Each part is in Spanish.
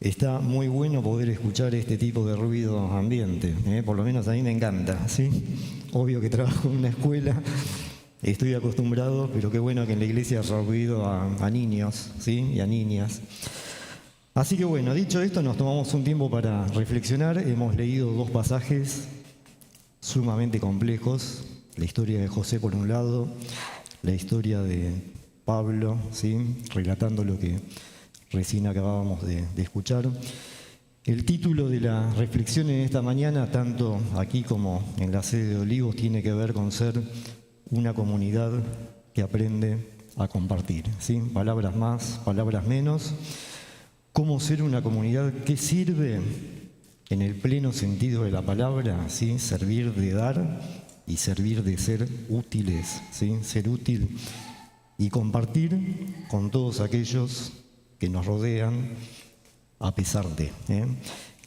Está muy bueno poder escuchar este tipo de ruido ambiente, por lo menos a mí me encanta, ¿sí? Obvio que trabajo en una escuela, estoy acostumbrado, pero qué bueno que en la iglesia haya ruido a niños, ¿sí? Y a niñas. Así que bueno, dicho esto, nos tomamos un tiempo para reflexionar. Hemos leído dos pasajes sumamente complejos, la historia de José por un lado, la historia de Pablo, ¿sí? Relatando lo que recién acabábamos de escuchar. El título de la reflexión en esta mañana, tanto aquí como en la sede de Olivos, tiene que ver con ser una comunidad que aprende a compartir, ¿sí? Palabras más, palabras menos. ¿Cómo ser una comunidad que sirve en el pleno sentido de la palabra, ¿sí? Servir de dar y servir de ser útiles, ¿sí? Ser útil y compartir con todos aquellos que nos rodean a pesar de.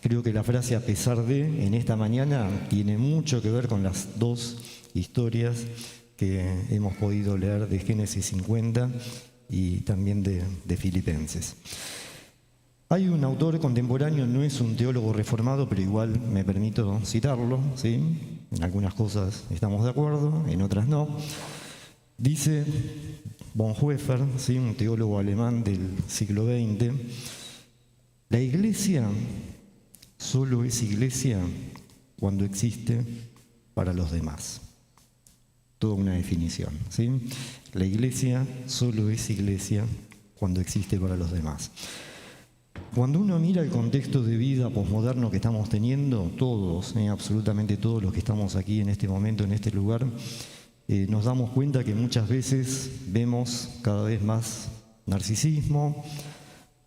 Creo que la frase a pesar de en esta mañana tiene mucho que ver con las dos historias que hemos podido leer de Génesis 50 y también de Filipenses. Hay un autor contemporáneo, no es un teólogo reformado, pero igual me permito citarlo, ¿sí? En algunas cosas estamos de acuerdo, en otras no. Dice Bonhoeffer, ¿sí? Un teólogo alemán del siglo XX, la iglesia solo es iglesia cuando existe para los demás. Toda una definición, ¿sí? La iglesia solo es iglesia cuando existe para los demás. Cuando uno mira el contexto de vida posmoderno que estamos teniendo, todos, absolutamente todos los que estamos aquí en este momento, en este lugar, nos damos cuenta que muchas veces vemos cada vez más narcisismo,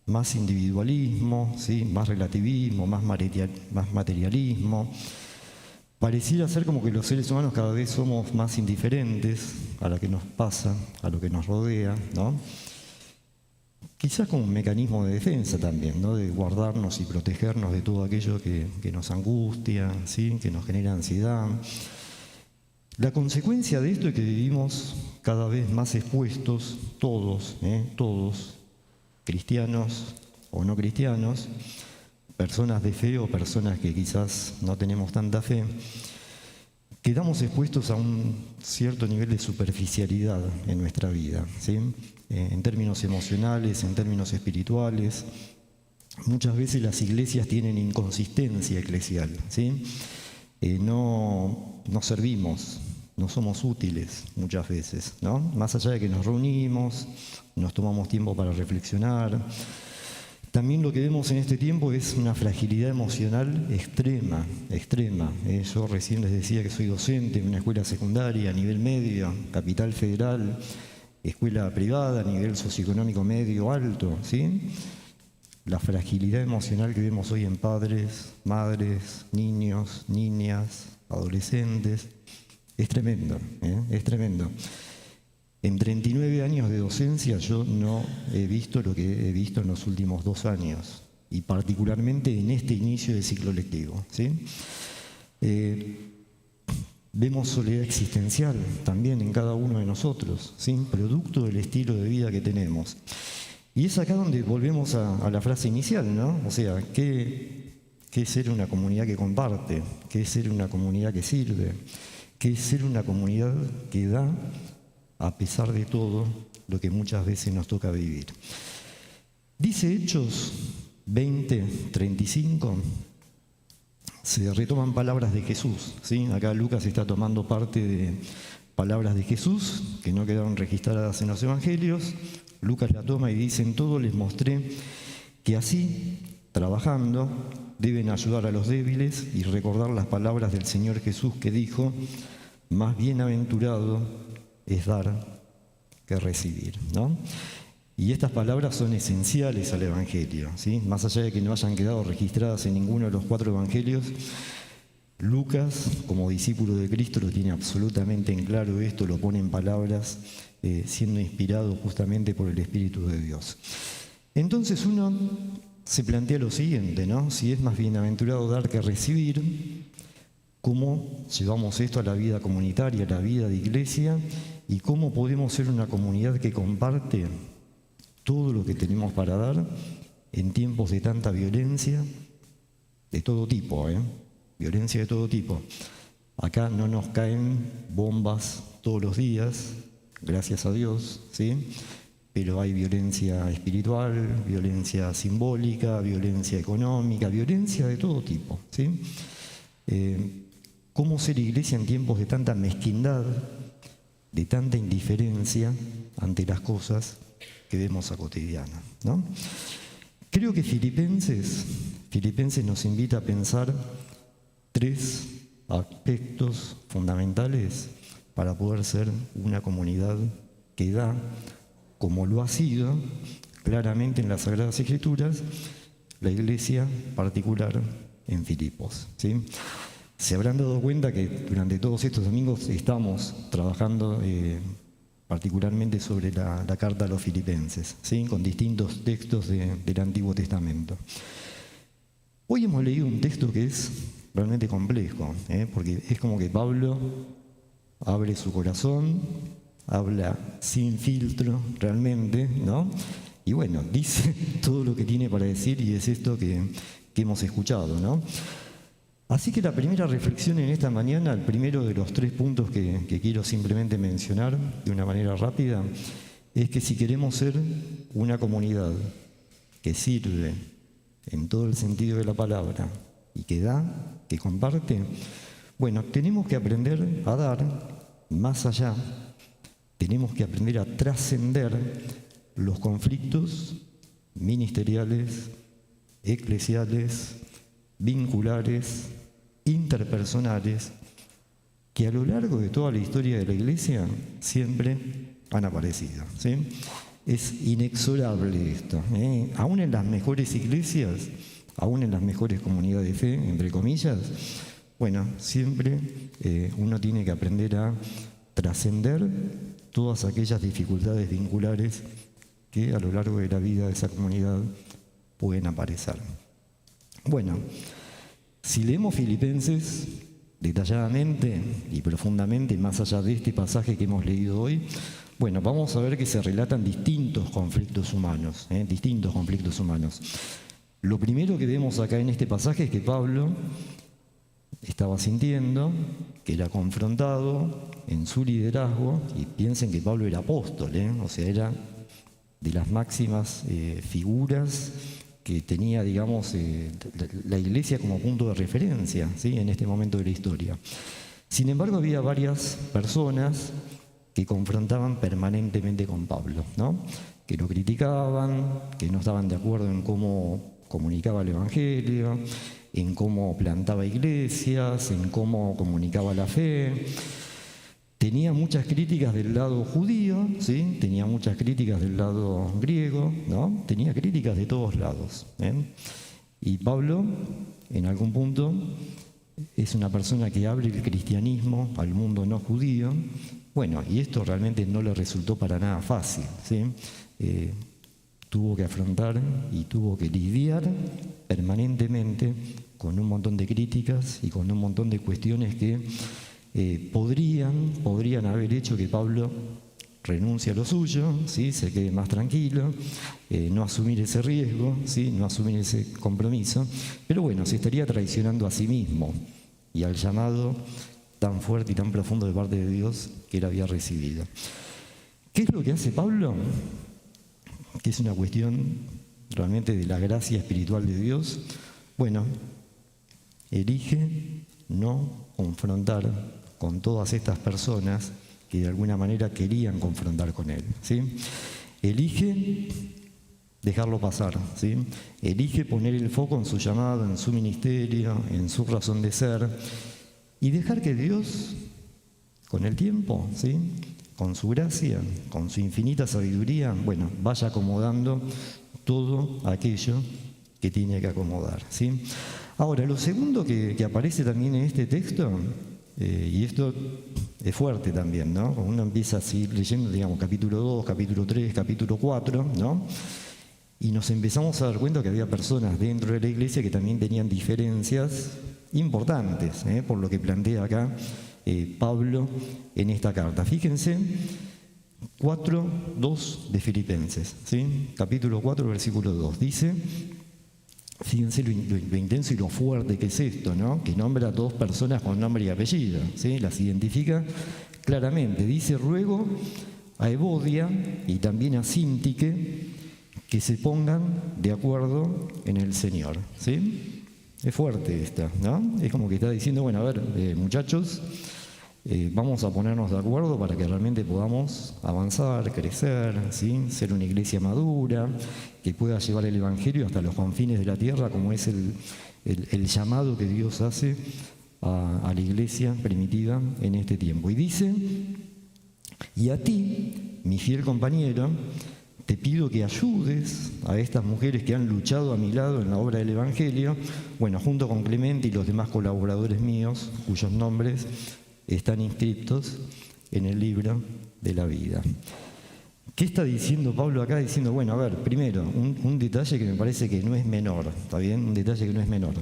más individualismo, ¿sí? Más relativismo, más materialismo. Pareciera ser como que los seres humanos cada vez somos más indiferentes a lo que nos pasa, a lo que nos rodea, ¿no? Quizás como un mecanismo de defensa también, ¿no? De guardarnos y protegernos de todo aquello que nos angustia, ¿sí? Que nos genera ansiedad. La consecuencia de esto es que vivimos cada vez más expuestos, todos, cristianos o no cristianos, personas de fe o personas que quizás no tenemos tanta fe, quedamos expuestos a un cierto nivel de superficialidad en nuestra vida, ¿sí? En términos emocionales, en términos espirituales. Muchas veces las iglesias tienen inconsistencia eclesial, ¿sí? No servimos, no somos útiles muchas veces, ¿no? Más allá de que nos reunimos, nos tomamos tiempo para reflexionar. También lo que vemos en este tiempo es una fragilidad emocional extrema. Yo recién les decía que soy docente en una escuela secundaria a nivel medio, capital federal, escuela privada a nivel socioeconómico medio alto, ¿sí? La fragilidad emocional que vemos hoy en padres, madres, niños, niñas, adolescentes, es tremendo, es tremendo. En 39 años de docencia yo no he visto lo que he visto en los últimos 2 años, y particularmente en este inicio de ciclo lectivo, ¿sí? Vemos soledad existencial también en cada uno de nosotros, ¿sí? Producto del estilo de vida que tenemos. Y es acá donde volvemos a la frase inicial, ¿no? O sea, ¿qué es ser una comunidad que comparte? ¿Qué es ser una comunidad que sirve? ¿Qué es ser una comunidad que da a pesar de todo lo que muchas veces nos toca vivir? Dice Hechos 20:35, se retoman palabras de Jesús, ¿sí? Acá Lucas está tomando parte de palabras de Jesús que no quedaron registradas en los evangelios. Lucas la toma y dice: en todo les mostré que así, trabajando, deben ayudar a los débiles y recordar las palabras del Señor Jesús que dijo: más bienaventurado es dar que recibir, ¿no? Y estas palabras son esenciales al Evangelio, ¿sí? Más allá de que no hayan quedado registradas en ninguno de los 4 evangelios, Lucas, como discípulo de Cristo, lo tiene absolutamente en claro esto, lo pone en palabras, siendo inspirado justamente por el Espíritu de Dios. Entonces uno se plantea lo siguiente, ¿no? Si es más bienaventurado dar que recibir, ¿cómo llevamos esto a la vida comunitaria, a la vida de iglesia? ¿Y cómo podemos ser una comunidad que comparte todo lo que tenemos para dar en tiempos de tanta violencia, de todo tipo, violencia de todo tipo. Acá no nos caen bombas todos los días, gracias a Dios, ¿sí? Pero hay violencia espiritual, violencia simbólica, violencia económica, violencia de todo tipo, ¿sí? ¿Cómo ser iglesia en tiempos de tanta mezquindad, de tanta indiferencia ante las cosas que vemos a cotidiana, ¿no? Creo que Filipenses nos invita a pensar 3 aspectos fundamentales para poder ser una comunidad que da, como lo ha sido claramente en las Sagradas Escrituras, la iglesia particular en Filipos, ¿sí? Se habrán dado cuenta que durante todos estos domingos estamos trabajando particularmente sobre la carta a los filipenses, ¿sí? Con distintos textos del Antiguo Testamento. Hoy hemos leído un texto que es realmente complejo, porque es como que Pablo abre su corazón, habla sin filtro realmente, ¿no? Y bueno, dice todo lo que tiene para decir y es esto que hemos escuchado, ¿no? Así que la primera reflexión en esta mañana, el primero de los 3 puntos que quiero simplemente mencionar de una manera rápida, es que si queremos ser una comunidad que sirve en todo el sentido de la palabra y que da, que comparte, bueno, tenemos que aprender a dar más allá, tenemos que aprender a trascender los conflictos ministeriales, eclesiales, vinculares, interpersonales, que a lo largo de toda la historia de la Iglesia siempre han aparecido, ¿sí? Es inexorable esto, Aún en las mejores iglesias, aún en las mejores comunidades de fe, entre comillas, bueno, siempre uno tiene que aprender a trascender todas aquellas dificultades vinculares que a lo largo de la vida de esa comunidad pueden aparecer. Bueno, si leemos Filipenses detalladamente y profundamente, más allá de este pasaje que hemos leído hoy, bueno, vamos a ver que se relatan distintos conflictos humanos, distintos conflictos humanos. Lo primero que vemos acá en este pasaje es que Pablo estaba sintiendo que era confrontado en su liderazgo, y piensen que Pablo era apóstol, o sea, era de las máximas figuras que tenía, digamos, la iglesia como punto de referencia, ¿sí? En este momento de la historia. Sin embargo, había varias personas que confrontaban permanentemente con Pablo, ¿no? Que lo criticaban, que no estaban de acuerdo en cómo comunicaba el Evangelio, en cómo plantaba iglesias, en cómo comunicaba la fe. Tenía muchas críticas del lado judío, ¿sí? Tenía muchas críticas del lado griego, ¿no? Tenía críticas de todos lados, Y Pablo, en algún punto, es una persona que abre el cristianismo al mundo no judío. Bueno, y esto realmente no le resultó para nada fácil, ¿sí? Tuvo que afrontar y tuvo que lidiar permanentemente con un montón de críticas y con un montón de cuestiones que podrían haber hecho que Pablo renuncie a lo suyo, ¿sí? Se quede más tranquilo, no asumir ese riesgo, ¿sí? No asumir ese compromiso, pero bueno, se estaría traicionando a sí mismo y al llamado tan fuerte y tan profundo de parte de Dios que él había recibido. ¿Qué es lo que hace Pablo? Que es una cuestión realmente de la gracia espiritual de Dios. Bueno, elige no confrontar con todas estas personas que de alguna manera querían confrontar con él, ¿sí? Elige dejarlo pasar, ¿sí? Elige poner el foco en su llamado, en su ministerio, en su razón de ser, y dejar que Dios, con el tiempo, ¿sí? Con su gracia, con su infinita sabiduría, bueno, vaya acomodando todo aquello que tiene que acomodar, ¿sí? Ahora, lo segundo que aparece también en este texto, y esto es fuerte también, ¿no? Cuando uno empieza a seguir leyendo, digamos, capítulo 2, capítulo 3, capítulo 4, ¿no? Y nos empezamos a dar cuenta que había personas dentro de la iglesia que también tenían diferencias importantes, por lo que plantea acá Pablo en esta carta. Fíjense 4:2 de Filipenses, ¿sí? Capítulo 4, versículo 2. Dice, fíjense lo intenso y lo fuerte que es esto, ¿no? Que nombra a dos personas con nombre y apellido, ¿sí? Las identifica claramente. Dice, ruego a Evodia y también a Síntique que se pongan de acuerdo en el Señor, ¿sí? Es fuerte esta, ¿no? Es como que está diciendo, bueno, a ver, muchachos, vamos a ponernos de acuerdo para que realmente podamos avanzar, crecer, ¿sí? Ser una iglesia madura, que pueda llevar el Evangelio hasta los confines de la tierra, como es el llamado que Dios hace a la iglesia primitiva en este tiempo. Y dice, y a ti, mi fiel compañero, te pido que ayudes a estas mujeres que han luchado a mi lado en la obra del Evangelio, bueno, junto con Clemente y los demás colaboradores míos, cuyos nombres están inscritos en el libro de la vida. ¿Qué está diciendo Pablo acá? Diciendo, bueno, a ver, primero, un detalle que me parece que no es menor, ¿está bien? Un detalle que no es menor.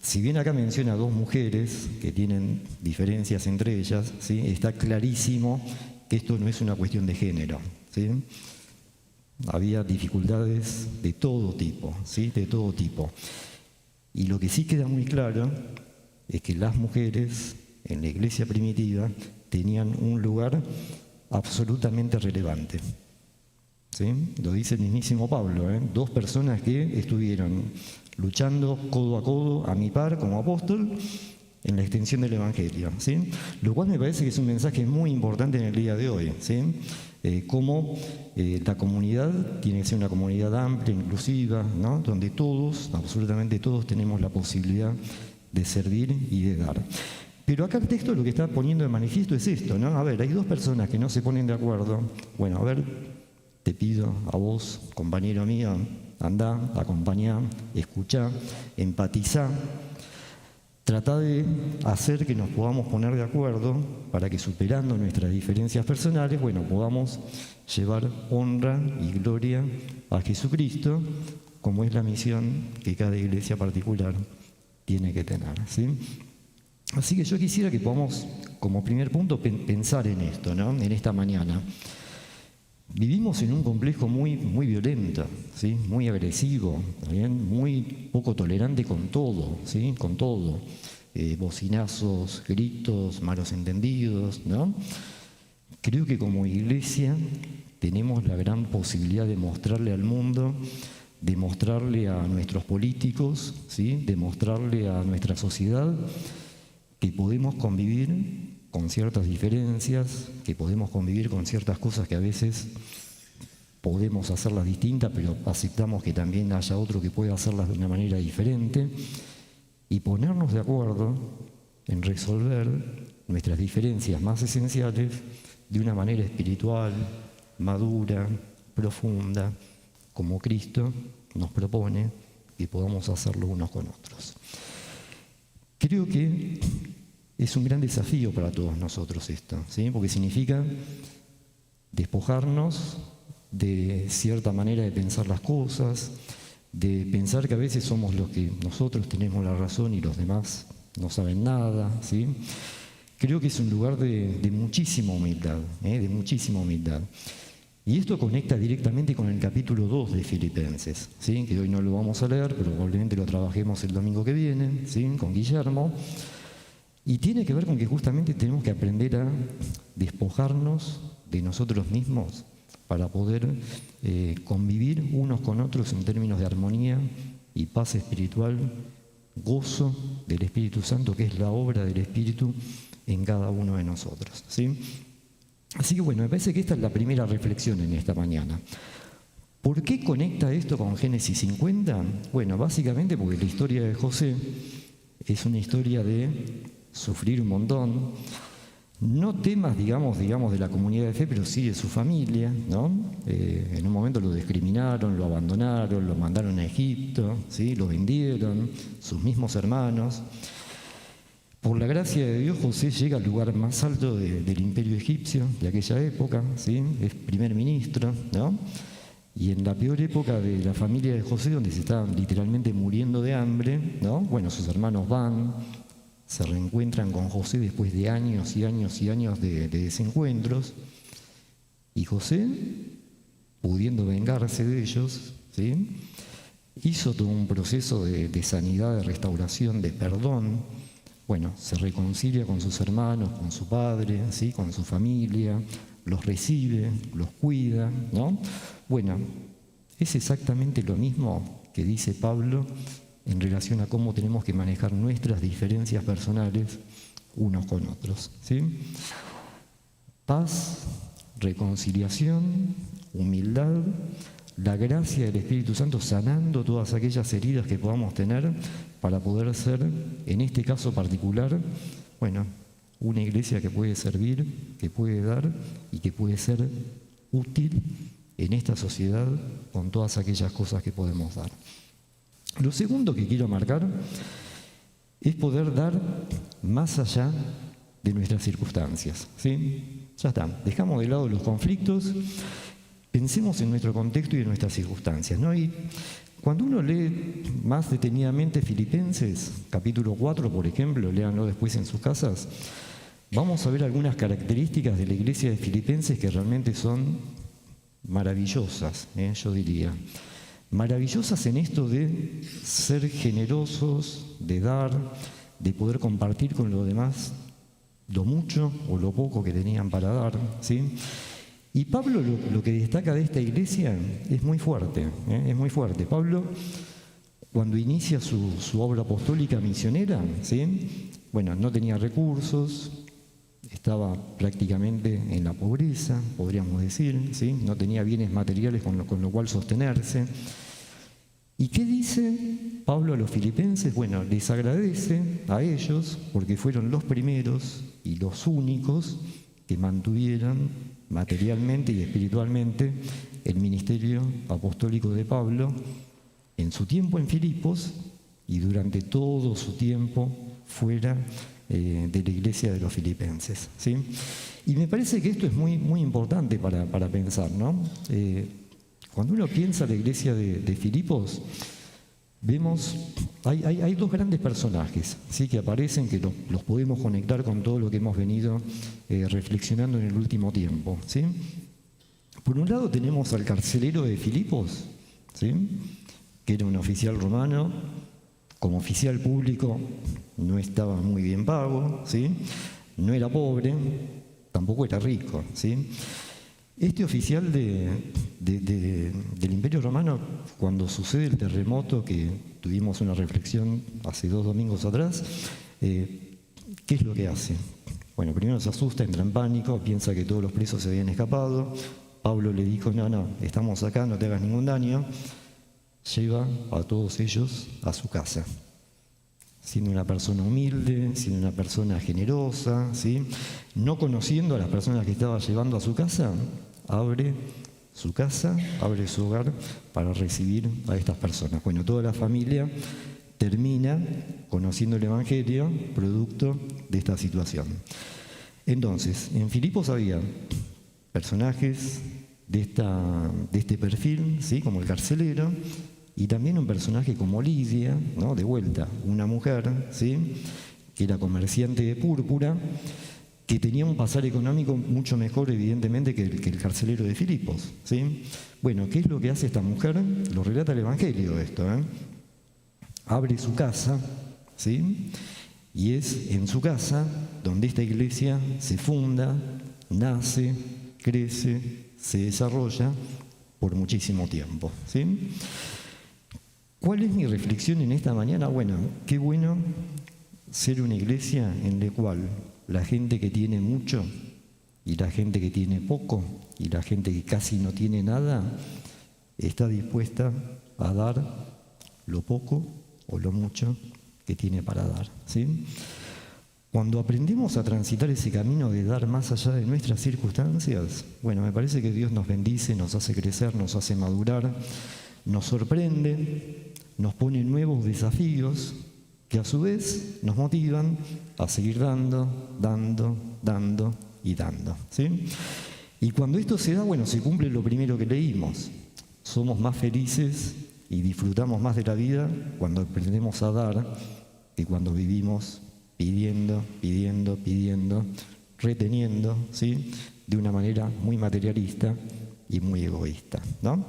Si bien acá menciona a dos mujeres que tienen diferencias entre ellas, ¿sí? Está clarísimo que esto no es una cuestión de género, ¿sí? Había dificultades de todo tipo, ¿sí? De todo tipo. Y lo que sí queda muy claro es que las mujeres en la iglesia primitiva tenían un lugar absolutamente relevante, ¿sí? Lo dice el mismísimo Pablo, ¿eh? Dos personas que estuvieron luchando codo a codo a mi par como apóstol en la extensión del Evangelio, ¿sí? Lo cual me parece que es un mensaje muy importante en el día de hoy, ¿sí? Cómo la comunidad tiene que ser una comunidad amplia, inclusiva, ¿no? Donde todos, absolutamente todos, tenemos la posibilidad de servir y de dar. Pero acá el texto lo que está poniendo de manifiesto es esto, ¿no? A ver, hay dos personas que no se ponen de acuerdo. Bueno, a ver, te pido a vos, compañero mío, andá, acompañá, escuchá, empatizá. Trata de hacer que nos podamos poner de acuerdo para que, superando nuestras diferencias personales, bueno, podamos llevar honra y gloria a Jesucristo, como es la misión que cada iglesia particular tiene que tener, ¿sí? Así que yo quisiera que podamos, como primer punto, pensar en esto, ¿no? En esta mañana. Vivimos en un complejo muy violento, ¿sí? Muy agresivo, ¿bien? Muy poco tolerante con todo, ¿sí? Con todo. Bocinazos, gritos, malos entendidos, ¿no? Creo que como iglesia tenemos la gran posibilidad de mostrarle al mundo, de mostrarle a nuestros políticos, ¿sí? De mostrarle a nuestra sociedad que podemos convivir con ciertas diferencias, que podemos convivir con ciertas cosas que a veces podemos hacerlas distintas, pero aceptamos que también haya otro que pueda hacerlas de una manera diferente, y ponernos de acuerdo en resolver nuestras diferencias más esenciales de una manera espiritual, madura, profunda, como Cristo nos propone que podamos hacerlo unos con otros. Creo que es un gran desafío para todos nosotros esto, ¿sí? Porque significa despojarnos de cierta manera de pensar las cosas, de pensar que a veces somos los que nosotros tenemos la razón y los demás no saben nada, ¿sí? Creo que es un lugar de muchísima humildad, de muchísima humildad. Y esto conecta directamente con el capítulo 2 de Filipenses, ¿sí? Que hoy no lo vamos a leer, pero probablemente lo trabajemos el domingo que viene, ¿sí? Con Guillermo. Y tiene que ver con que justamente tenemos que aprender a despojarnos de nosotros mismos para poder convivir unos con otros en términos de armonía y paz espiritual, gozo del Espíritu Santo, que es la obra del Espíritu en cada uno de nosotros, ¿sí? Así que bueno, me parece que esta es la primera reflexión en esta mañana. ¿Por qué conecta esto con Génesis 50? Bueno, básicamente porque la historia de José es una historia de sufrir un montón, no temas, digamos, de la comunidad de fe, pero sí de su familia, ¿no? En un momento lo discriminaron, lo abandonaron, lo mandaron a Egipto, ¿sí? Lo vendieron, sus mismos hermanos. Por la gracia de Dios, José llega al lugar más alto del imperio egipcio de aquella época, ¿sí? Es primer ministro, ¿no? Y en la peor época de la familia de José, donde se estaban literalmente muriendo de hambre, ¿no? Bueno, sus hermanos van, se reencuentran con José después de años y años y años de desencuentros, y José, pudiendo vengarse de ellos, ¿sí?, hizo todo un proceso de sanidad, de restauración, de perdón. Bueno, se reconcilia con sus hermanos, con su padre, ¿sí?, con su familia, los recibe, los cuida, ¿no? Bueno, es exactamente lo mismo que dice Pablo en relación a cómo tenemos que manejar nuestras diferencias personales unos con otros, ¿sí? Paz, reconciliación, humildad, la gracia del Espíritu Santo sanando todas aquellas heridas que podamos tener para poder ser, en este caso particular, bueno, una iglesia que puede servir, que puede dar y que puede ser útil en esta sociedad con todas aquellas cosas que podemos dar. Lo segundo que quiero marcar es poder dar más allá de nuestras circunstancias, ¿sí? Ya está, dejamos de lado los conflictos, pensemos en nuestro contexto y en nuestras circunstancias, ¿no? Y cuando uno lee más detenidamente Filipenses, capítulo 4, por ejemplo, léanlo después en sus casas, vamos a ver algunas características de la iglesia de Filipenses que realmente son maravillosas, yo diría. Maravillosas en esto de ser generosos, de dar, de poder compartir con los demás lo mucho o lo poco que tenían para dar, ¿sí? Y Pablo lo que destaca de esta iglesia es muy fuerte, es muy fuerte. Pablo, cuando inicia su obra apostólica misionera, ¿sí?, bueno, no tenía recursos, estaba prácticamente en la pobreza, podríamos decir, ¿sí?, no tenía bienes materiales con lo cual sostenerse. ¿Y qué dice Pablo a los filipenses? Bueno, les agradece a ellos porque fueron los primeros y los únicos que mantuvieron materialmente y espiritualmente el ministerio apostólico de Pablo en su tiempo en Filipos y durante todo su tiempo fuera de la iglesia de los filipenses, ¿sí? Y me parece que esto es muy, muy importante para pensar, ¿no? Cuando uno piensa la iglesia de Filipos, vemos, hay dos grandes personajes, ¿sí?, que aparecen, que los podemos conectar con todo lo que hemos venido reflexionando en el último tiempo, ¿sí? Por un lado tenemos al carcelero de Filipos, ¿sí?, que era un oficial romano, como oficial público no estaba muy bien pago, ¿sí?, no era pobre, tampoco era rico, ¿sí? Este oficial del Imperio Romano, cuando sucede el terremoto, que tuvimos una reflexión hace 2 domingos atrás, ¿qué es lo que hace? Bueno, primero se asusta, entra en pánico, piensa que todos los presos se habían escapado. Pablo le dijo, no, estamos acá, no te hagas ningún daño. Lleva a todos ellos a su casa, siendo una persona humilde, siendo una persona generosa, ¿sí?, no conociendo a las personas que estaba llevando a su casa, abre su casa, abre su hogar para recibir a estas personas. Bueno, toda la familia termina conociendo el Evangelio producto de esta situación. Entonces, en Filipos había personajes de este perfil, ¿sí?, como el carcelero, y también un personaje como Lidia, ¿no?, de vuelta, una mujer, ¿sí?, que era comerciante de púrpura, que tenía un pasar económico mucho mejor, evidentemente, que el carcelero de Filipos, ¿sí? Bueno, ¿qué es lo que hace esta mujer? Lo relata el Evangelio esto, ¿eh? Abre su casa, ¿sí?, y es en su casa donde esta iglesia se funda, nace, crece, se desarrolla por muchísimo tiempo, ¿sí? ¿Cuál es mi reflexión en esta mañana? Bueno, qué bueno ser una iglesia en la cual la gente que tiene mucho y la gente que tiene poco y la gente que casi no tiene nada está dispuesta a dar lo poco o lo mucho que tiene para dar, ¿sí? Cuando aprendemos a transitar ese camino de dar más allá de nuestras circunstancias, bueno, me parece que Dios nos bendice, nos hace crecer, nos hace madurar, nos sorprende, nos pone nuevos desafíos que a su vez nos motivan a seguir dando y dando, ¿sí? Y cuando esto se da, bueno, se cumple lo primero que leímos. Somos más felices y disfrutamos más de la vida cuando aprendemos a dar que cuando vivimos pidiendo, pidiendo, pidiendo, reteniendo, ¿sí? De una manera muy materialista y muy egoísta, ¿no?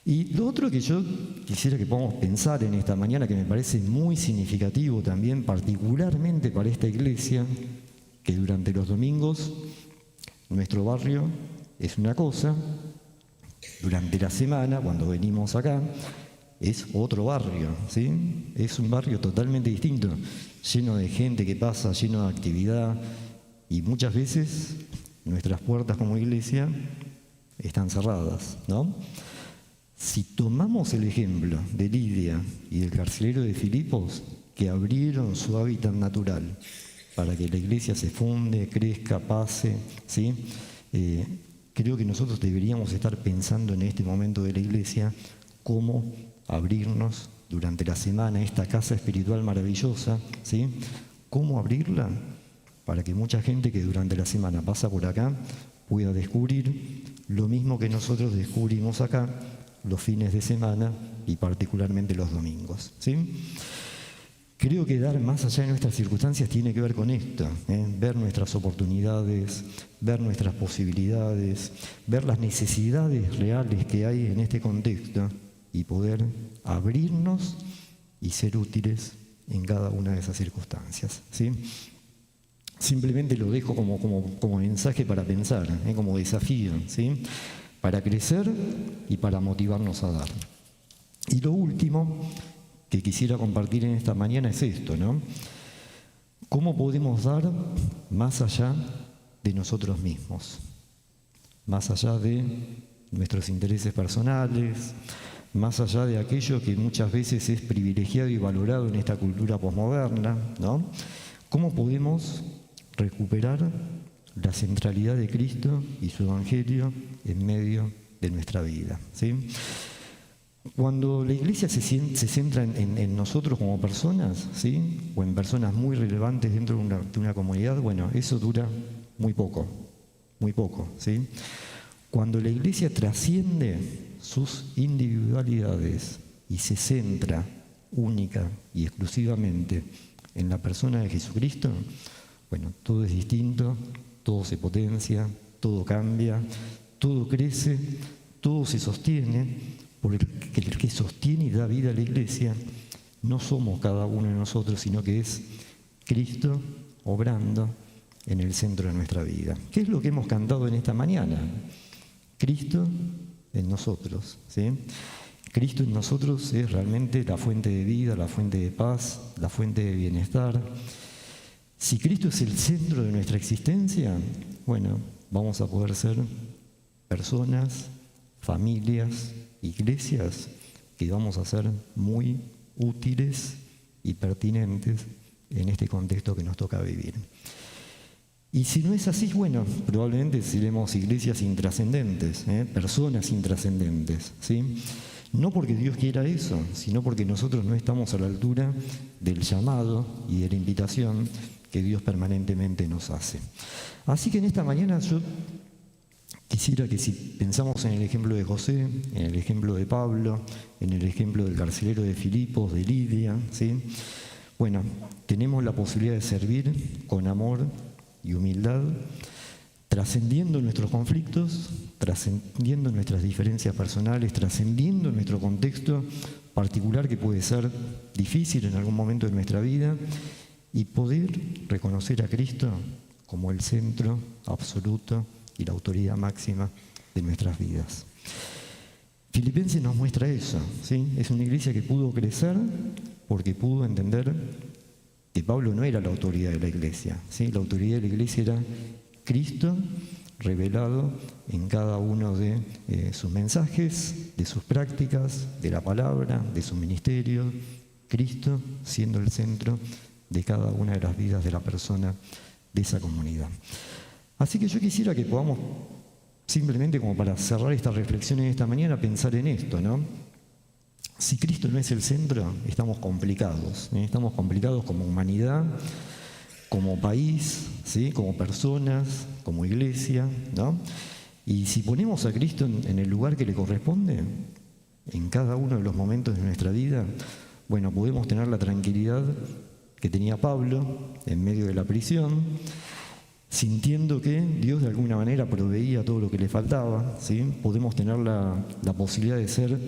Y lo otro que yo quisiera que podamos pensar en esta mañana, que me parece muy significativo también, particularmente para esta iglesia, que durante los domingos nuestro barrio es una cosa, durante la semana, cuando venimos acá, es otro barrio, ¿sí? Es un barrio totalmente distinto, lleno de gente que pasa, lleno de actividad, y muchas veces nuestras puertas como iglesia están cerradas, ¿no? Si tomamos el ejemplo de Lidia y del carcelero de Filipos, que abrieron su hábitat natural para que la iglesia se funde, crezca, pase, ¿sí? Creo que nosotros deberíamos estar pensando en este momento de la iglesia cómo abrirnos durante la semana esta casa espiritual maravillosa, ¿sí? Cómo abrirla para que mucha gente que durante la semana pasa por acá pueda descubrir lo mismo que nosotros descubrimos acá los fines de semana y particularmente los domingos, ¿sí? Creo que dar más allá de nuestras circunstancias tiene que ver con esto, ver nuestras oportunidades, ver nuestras posibilidades, ver las necesidades reales que hay en este contexto y poder abrirnos y ser útiles en cada una de esas circunstancias, ¿sí? Simplemente lo dejo como mensaje para pensar, como desafío, ¿sí? Para crecer y para motivarnos a dar. Y lo último que quisiera compartir en esta mañana es esto, ¿no? ¿Cómo podemos dar más allá de nosotros mismos? Más allá de nuestros intereses personales, más allá de aquello que muchas veces es privilegiado y valorado en esta cultura posmoderna, ¿no? ¿Cómo podemos recuperar la centralidad de Cristo y su Evangelio en medio de nuestra vida, ¿sí? Cuando la iglesia se centra en nosotros como personas, ¿sí? O en personas muy relevantes dentro de una comunidad, bueno, eso dura muy poco, ¿sí? Cuando la iglesia trasciende sus individualidades y se centra única y exclusivamente en la persona de Jesucristo, bueno, todo es distinto, todo se potencia, todo cambia, todo crece, todo se sostiene, porque el que sostiene y da vida a la iglesia no somos cada uno de nosotros, sino que es Cristo obrando en el centro de nuestra vida. ¿Qué es lo que hemos cantado en esta mañana? Cristo en nosotros, ¿sí? Cristo en nosotros es realmente la fuente de vida, la fuente de paz, la fuente de bienestar. Si Cristo es el centro de nuestra existencia, bueno, vamos a poder ser personas, familias, iglesias que vamos a ser muy útiles y pertinentes en este contexto que nos toca vivir. Y si no es así, bueno, probablemente seremos iglesias intrascendentes, personas intrascendentes, ¿sí? No porque Dios quiera eso, sino porque nosotros no estamos a la altura del llamado y de la invitación que Dios permanentemente nos hace. Así que en esta mañana yo quisiera que si pensamos en el ejemplo de José, en el ejemplo de Pablo, en el ejemplo del carcelero de Filipos, de Lidia, ¿sí? Bueno, tenemos la posibilidad de servir con amor y humildad, trascendiendo nuestros conflictos, trascendiendo nuestras diferencias personales, trascendiendo nuestro contexto particular que puede ser difícil en algún momento de nuestra vida, y poder reconocer a Cristo como el centro absoluto y la autoridad máxima de nuestras vidas. Filipenses nos muestra eso, ¿sí? Es una iglesia que pudo crecer porque pudo entender que Pablo no era la autoridad de la iglesia, ¿sí? La autoridad de la iglesia era Cristo revelado en cada uno de sus mensajes, de sus prácticas, de la palabra, de su ministerio, Cristo siendo el centro de cada una de las vidas de la persona de esa comunidad. Así que yo quisiera que podamos, simplemente como para cerrar esta reflexión en esta mañana, pensar en esto, ¿no? Si Cristo no es el centro, estamos complicados, ¿eh? Estamos complicados como humanidad, como país, ¿sí? Como personas, como iglesia, ¿no? Y si ponemos a Cristo en el lugar que le corresponde, en cada uno de los momentos de nuestra vida, bueno, podemos tener la tranquilidad que tenía Pablo en medio de la prisión, sintiendo que Dios de alguna manera proveía todo lo que le faltaba, ¿sí? Podemos tener la posibilidad de ser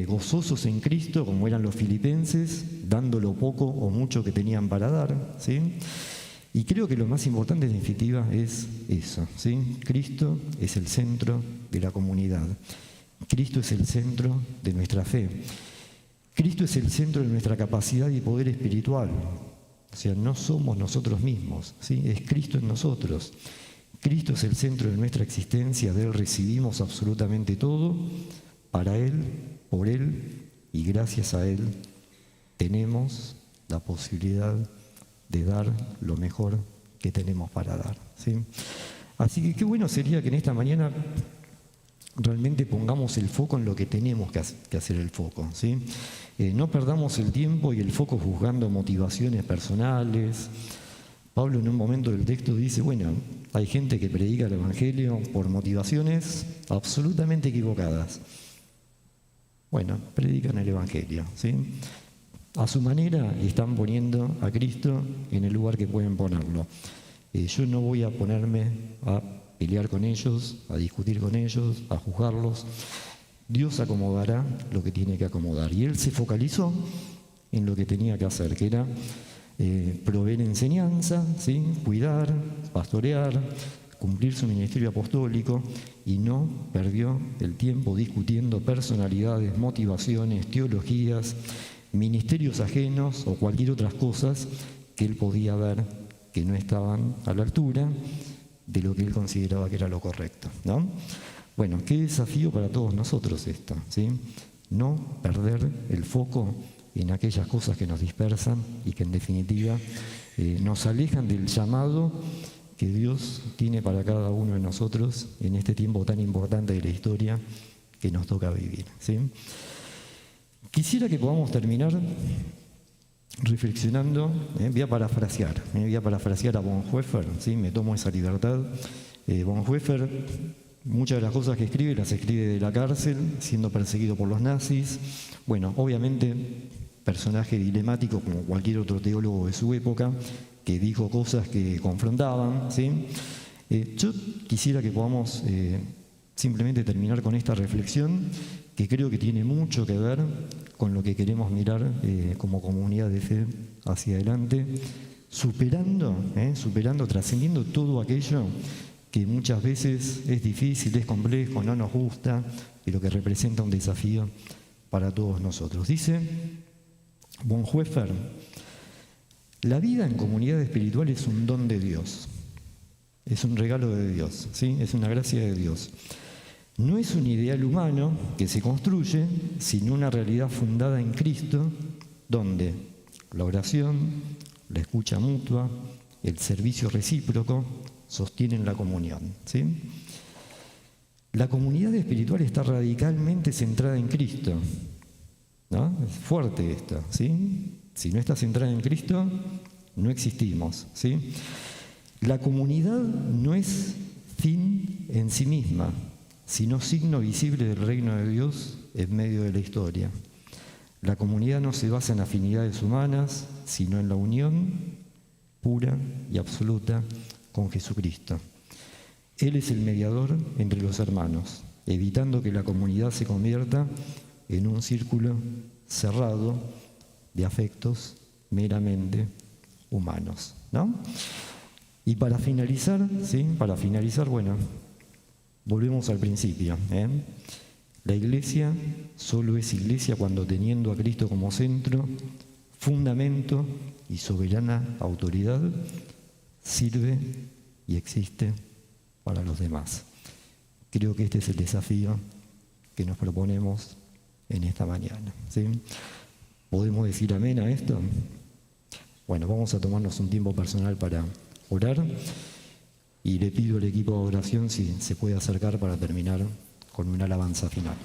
gozosos en Cristo, como eran los filipenses, dando lo poco o mucho que tenían para dar, ¿sí? Y creo que lo más importante en definitiva es eso, ¿sí? Cristo es el centro de la comunidad. Cristo es el centro de nuestra fe. Cristo es el centro de nuestra capacidad y poder espiritual. O sea, no somos nosotros mismos, ¿sí? Es Cristo en nosotros. Cristo es el centro de nuestra existencia, de Él recibimos absolutamente todo, para Él, por Él y gracias a Él tenemos la posibilidad de dar lo mejor que tenemos para dar, ¿sí? Así que qué bueno sería que en esta mañana realmente pongamos el foco en lo que tenemos que hacer el foco, ¿sí? No perdamos el tiempo y el foco juzgando motivaciones personales. Pablo en un momento del texto dice, bueno, hay gente que predica el Evangelio por motivaciones absolutamente equivocadas. Bueno, predican el Evangelio, ¿sí? A su manera y están poniendo a Cristo en el lugar que pueden ponerlo. Yo no voy a ponerme a pelear con ellos, a discutir con ellos, a juzgarlos. Dios acomodará lo que tiene que acomodar. Y Él se focalizó en lo que tenía que hacer, que era proveer enseñanza, ¿sí? Cuidar, pastorear, cumplir su ministerio apostólico, y no perdió el tiempo discutiendo personalidades, motivaciones, teologías, ministerios ajenos o cualquier otras cosas que él podía ver que no estaban a la altura de lo que él consideraba que era lo correcto, ¿no? Bueno, qué desafío para todos nosotros esto, ¿sí? No perder el foco en aquellas cosas que nos dispersan y que en definitiva nos alejan del llamado que Dios tiene para cada uno de nosotros en este tiempo tan importante de la historia que nos toca vivir, ¿sí? Quisiera que podamos terminar reflexionando, voy a parafrasear a Bonhoeffer, ¿sí? Me tomo esa libertad. Bonhoeffer, muchas de las cosas que escribe las escribe de la cárcel, siendo perseguido por los nazis. Bueno, obviamente, personaje dilemático como cualquier otro teólogo de su época, que dijo cosas que confrontaban, ¿sí? Yo quisiera que podamos simplemente terminar con esta reflexión, que creo que tiene mucho que ver con lo que queremos mirar como comunidad de fe hacia adelante, superando, trascendiendo todo aquello que muchas veces es difícil, es complejo, no nos gusta, pero que representa un desafío para todos nosotros. Dice Bonhoeffer, la vida en comunidad espiritual es un don de Dios, es un regalo de Dios, ¿sí? Es una gracia de Dios. No es un ideal humano que se construye, sino una realidad fundada en Cristo, donde la oración, la escucha mutua, el servicio recíproco sostienen la comunión, ¿sí? La comunidad espiritual está radicalmente centrada en Cristo, ¿no? Es fuerte esto, ¿sí? Si no está centrada en Cristo, no existimos, ¿sí? La comunidad no es fin en sí misma, sino signo visible del reino de Dios en medio de la historia. La comunidad no se basa en afinidades humanas, sino en la unión pura y absoluta con Jesucristo. Él es el mediador entre los hermanos, evitando que la comunidad se convierta en un círculo cerrado de afectos meramente humanos, ¿no? Y para finalizar, bueno, volvemos al principio, La iglesia solo es iglesia cuando, teniendo a Cristo como centro, fundamento y soberana autoridad, sirve y existe para los demás. Creo que este es el desafío que nos proponemos en esta mañana, ¿sí? ¿Podemos decir amén a esto? Bueno, vamos a tomarnos un tiempo personal para orar. Y le pido al equipo de oración si se puede acercar para terminar con una alabanza final.